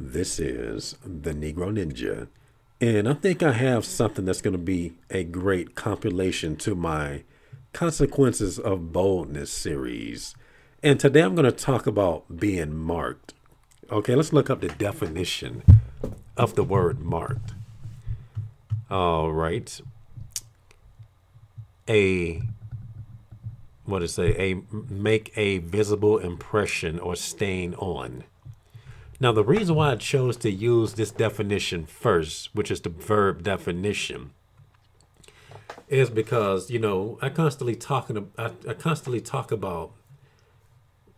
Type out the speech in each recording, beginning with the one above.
This is the Negro Ninja, and I think I have something that's going to be a great compilation to my Consequences of Boldness series. And today I'm going to talk about being marked. Okay, let's look up the definition of the word marked. All right. A what to say? A make a visible impression or stain on. Now, the reason why I chose to use this definition first, which is the verb definition, is because I constantly talk about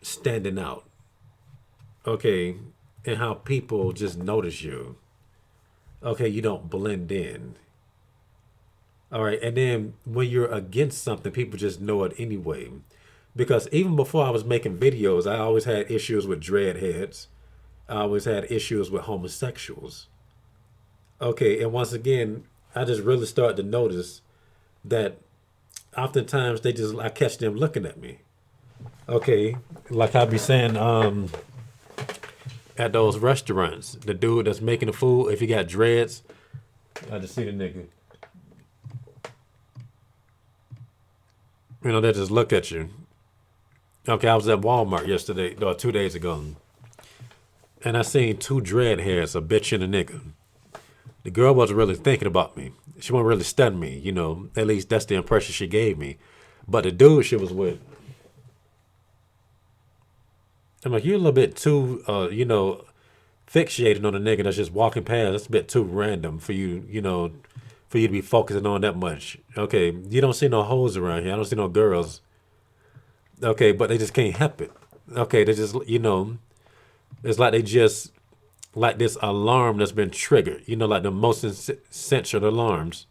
standing out, okay, and how people just notice you. Okay, you don't blend in. All right, and then when you're against something, people just know it anyway. Because even before I was making videos, I always had issues with dreadheads. I always had issues with homosexuals. Okay, and once again, I just really started to notice that oftentimes I catch them looking at me. Okay, like I be saying, at those restaurants, the dude that's making the food, if he got dreads, I just see the nigga. They just look at you. Okay, I was at Walmart yesterday, or 2 days ago, and I seen two dread hairs, a bitch and a nigga. The girl wasn't really thinking about me. She wasn't really studying me. At least that's the impression she gave me. But the dude she was with, I'm like, you're a little bit too, fixated on a nigga that's just walking past. That's a bit too random for for you to be focusing on that much. Okay, you don't see no hoes around here. I don't see no girls. Okay, but they just can't help it. Okay, they just, it's like they just, like this alarm that's been triggered, like the motion censored alarms.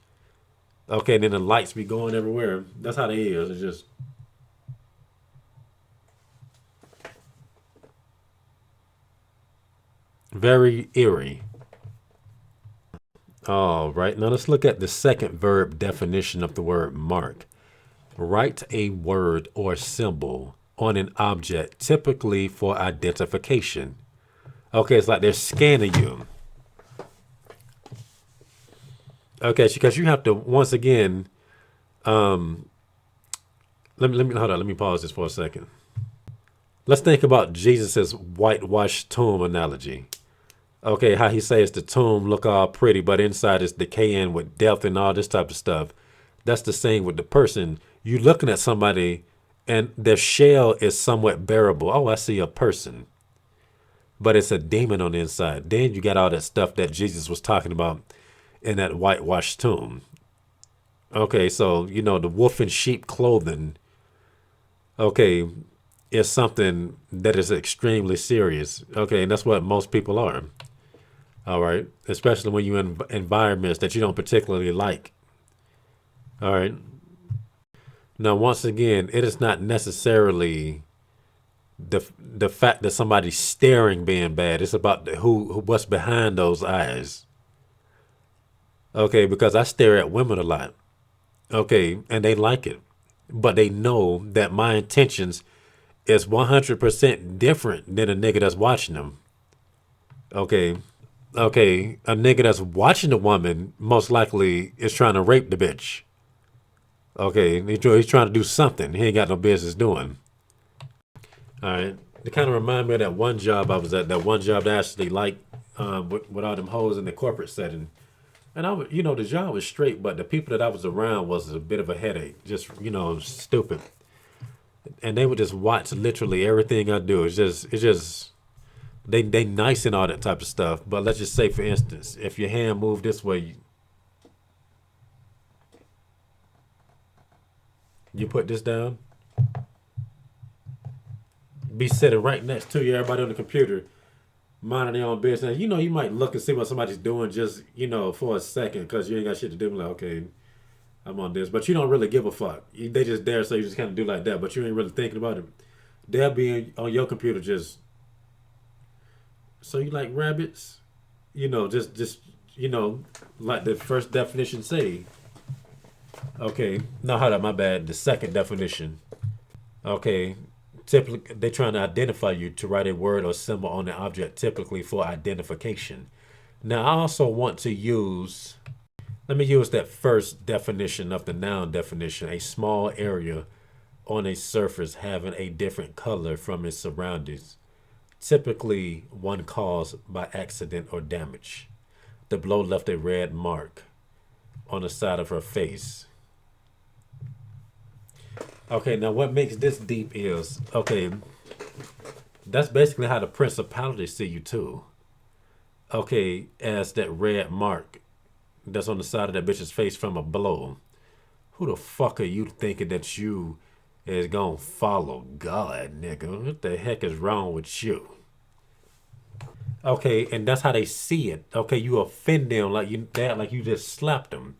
Okay, and then the lights be going everywhere. That's how they is. It's just very eerie. All right, now let's look at the second verb definition of the word mark. Write a word or symbol on an object, typically for identification. Okay, it's like they're scanning you. Okay, because you have to once again. Let me hold on. Let me pause this for a second. Let's think about Jesus's whitewashed tomb analogy. Okay, how he says the tomb look all pretty, but inside is decaying with death and all this type of stuff. That's the same with the person. You looking at somebody, and their shell is somewhat bearable. Oh, I see a person, but it's a demon on the inside. Then you got all that stuff that Jesus was talking about in that whitewashed tomb. Okay, so the wolf in sheep clothing. Okay, is something that is extremely serious. Okay, and that's what most people are. All right, especially when you're in environments that you don't particularly like. All right. Now, once again, it is not necessarily the fact that somebody's staring being bad. It's about who what's behind those eyes. Okay, because I stare at women a lot. Okay, and they like it, but they know that my intentions is 100% different than a nigga that's watching them. Okay, okay, a nigga that's watching the woman most likely is trying to rape the bitch. Okay, he's trying to do something he ain't got no business doing. All right. It kind of remind me of that one job I was at, that one job that I actually liked, with all them hoes in the corporate setting. And the job was straight, but the people that I was around was a bit of a headache. Just, stupid. And they would just watch literally everything I do. It's just, they nice and all that type of stuff. But let's just say, for instance, if your hand moved this way, you put this down, be sitting right next to you, everybody on the computer, minding their own business. You might look and see what somebody's doing just, for a second because you ain't got shit to do. Like, okay, I'm on this. But you don't really give a fuck. They just there, so you just kind of do like that. But you ain't really thinking about it. They'll be on your computer just, so you like rabbits? Just, like the first definition say. Okay, no, hold up, my bad. The second definition. Okay, Typically, they're trying to identify you to write a word or symbol on the object, typically for identification. Now, I also want to use, let me use that first definition of the noun definition, a small area on a surface having a different color from its surroundings, typically one caused by accident or damage. The blow left a red mark on the side of her face. Okay, now what makes this deep is, okay, that's basically how the principalities see you too. Okay, as that red mark that's on the side of that bitch's face from a blow. Who the fuck are you thinking that you is gonna follow God, nigga? What the heck is wrong with you? Okay, and that's how they see it. Okay, you offend them like you just slapped them.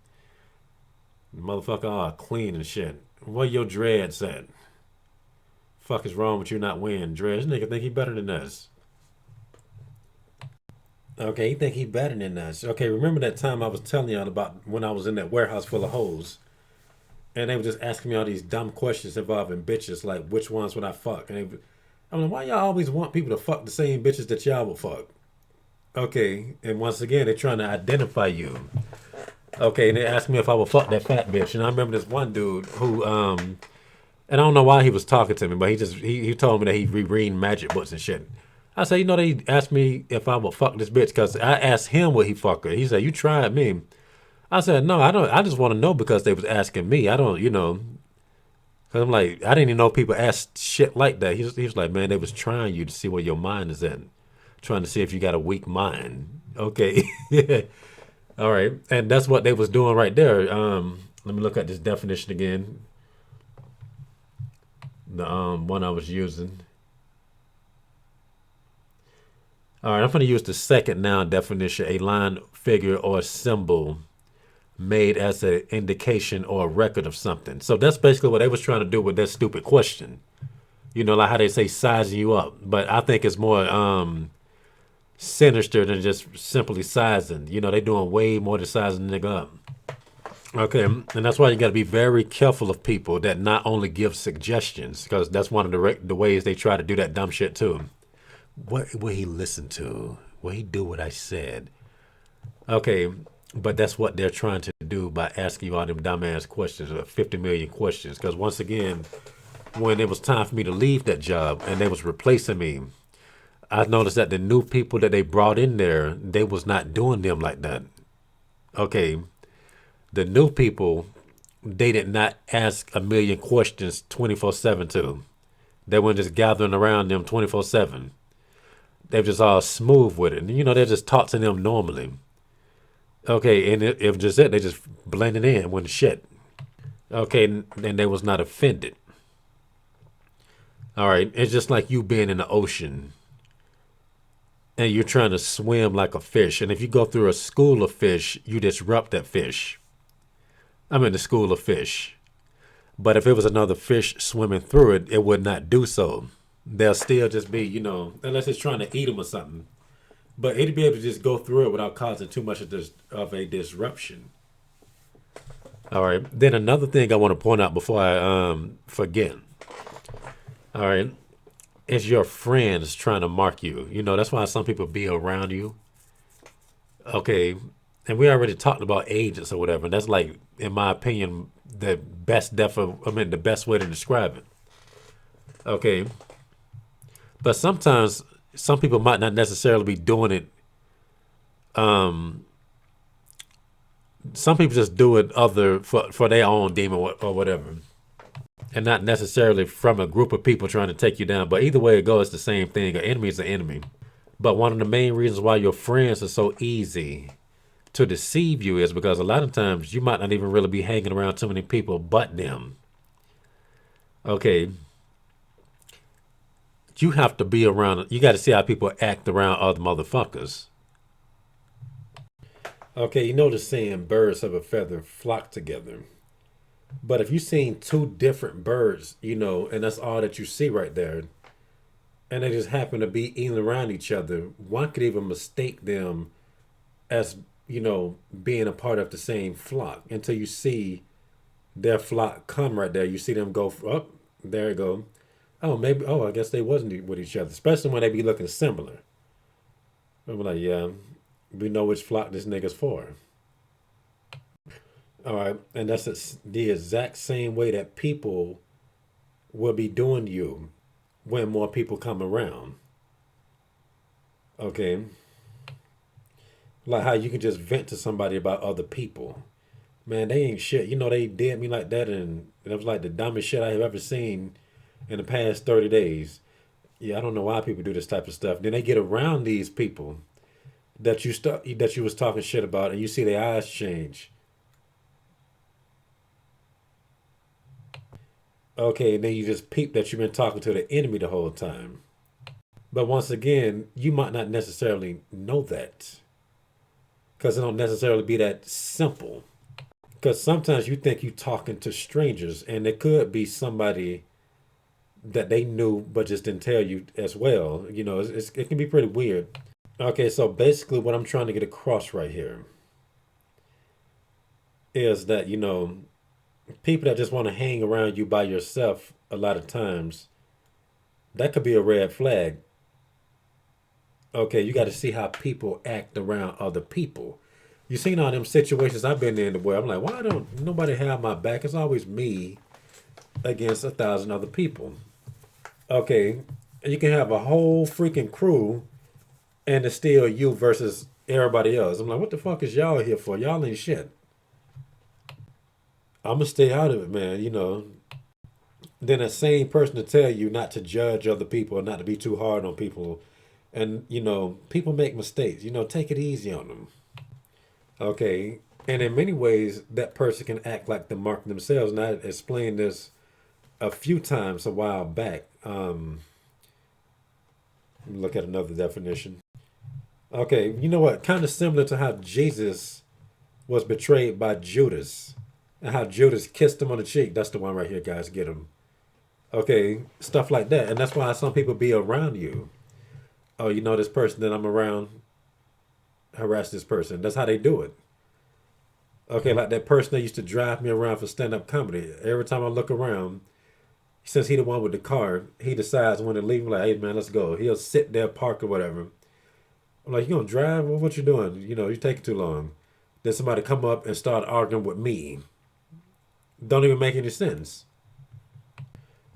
Motherfucker all clean and shit. Where your dreads at? Fuck is wrong with you not wearing dreads? Nigga think he better than us. Okay, he think he better than us. Okay, remember that time I was telling y'all about when I was in that warehouse full of hoes, and they were just asking me all these dumb questions involving bitches, like which ones would I fuck? I'm like, why y'all always want people to fuck the same bitches that y'all would fuck? Okay, and once again, they're trying to identify you. Okay, and they asked me if I would fuck that fat bitch, and I remember this one dude who, and I don't know why he was talking to me, but he told me that he rereading magic books and shit. I said, they asked me if I would fuck this bitch because I asked him would he fuck her. He said, you tried me. I said, no, I don't. I just want to know because they was asking me. I don't, because I'm like, I didn't even know people asked shit like that. He was like, man, they was trying you to see where your mind is at, trying to see if you got a weak mind. Okay, all right, and that's what they was doing right there. Let me look at this definition again. The one I was using. All right, I'm going to use the second noun definition: a line, figure, or symbol made as an indication or a record of something. So that's basically what they was trying to do with that stupid question. Like how they say sizing you up. But I think it's more sinister than just simply sizing. They doing way more than sizing the nigga up. Okay, and that's why you got to be very careful of people that not only give suggestions, because that's one of the ways they try to do that dumb shit too. What will he listen to? Will he do what I said? Okay, but that's what they're trying to do by asking you all them dumbass questions, or 50 million questions. Because once again, when it was time for me to leave that job and they was replacing me, I noticed that the new people that they brought in there, they was not doing them like that. Okay, the new people, they did not ask a million questions 24/7 to. They weren't just gathering around them 24/7. They were just all smooth with it. And, they just talk to them normally. Okay, and it was just it. They just blended in with the shit. Okay, and they was not offended. All right, it's just like you being in the ocean and you're trying to swim like a fish. And if you go through a school of fish, you disrupt that fish. I'm in the school of fish. But if it was another fish swimming through it, it would not do so. They'll still just be, unless it's trying to eat them or something. But it'd be able to just go through it without causing too much of a disruption. All right. Then another thing I want to point out before I forget. All right. Is your friends trying to mark you. That's why some people be around you. Okay. And we already talked about agents or whatever. And that's like, in my opinion, the the best way to describe it. Okay. But sometimes some people might not necessarily be doing it. Some people just do it for their own demon or whatever, and not necessarily from a group of people trying to take you down. But either way it goes, it's the same thing. An enemy is an enemy. But one of the main reasons why your friends are so easy to deceive you is because a lot of times you might not even really be hanging around too many people but them. Okay. You have to be around, you got to see how people act around other motherfuckers. Okay, the saying, birds of a feather flock together. But if you seen two different birds, and that's all that you see right there, and they just happen to be eating around each other, one could even mistake them as, being a part of the same flock until you see their flock come right there. You see them go up, there you go. Oh, maybe. Oh, I guess they wasn't with each other, especially when they be looking similar. I'm like, yeah, we know which flock this nigga's for. All right, and that's the exact same way that people will be doing you when more people come around. Okay, like how you can just vent to somebody about other people. Man, they ain't shit. You know they did me like that, and it was like the dumbest shit I have ever seen in the past 30 days. Yeah, I don't know why people do this type of stuff. Then they get around these people that you was talking shit about, and you see their eyes change. Okay, and then you just peep that you've been talking to the enemy the whole time. But once again, you might not necessarily know that because it don't necessarily be that simple. Because sometimes you think you talking to strangers, and it could be somebody that they knew but just didn't tell you as well. It can be pretty weird. Okay, so basically, what I'm trying to get across right here is that people that just want to hang around you by yourself a lot of times, that could be a red flag. Okay, you got to see how people act around other people. You seen all them situations I've been in where I'm like, why don't nobody have my back? It's always me against 1,000 other people. Okay, you can have a whole freaking crew and it's still you versus everybody else. I'm like, what the fuck is y'all here for? Y'all ain't shit. I'm gonna stay out of it, man. Then that same person to tell you not to judge other people and not to be too hard on people. And people make mistakes. Take it easy on them. Okay. And in many ways, that person can act like the mark themselves. And I explained this a few times a while back. Let me look at another definition. Okay, you know what? Kind of similar to how Jesus was betrayed by Judas and how Judas kissed him on the cheek. That's the one right here, guys. Get him. Okay, stuff like that. And that's why some people be around you. Oh, this person that I'm around, harass this person. That's how they do it. Okay, like that person that used to drive me around for stand up comedy. Every time I look around, since he the one with the car, he decides when to leave. I'm like, hey man, let's go. He'll sit there, park or whatever. I'm like, you gonna drive? Well, what you doing? You taking too long. Then somebody come up and start arguing with me. Don't even make any sense.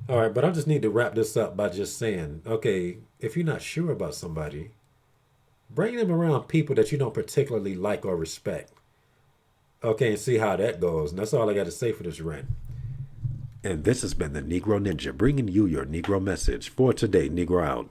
All right, but I just need to wrap this up by just saying, okay, if you're not sure about somebody, bring them around people that you don't particularly like or respect. Okay, and see how that goes. And that's all I got to say for this rant. And this has been the Negro Ninja bringing you your Negro message for today. Negro out.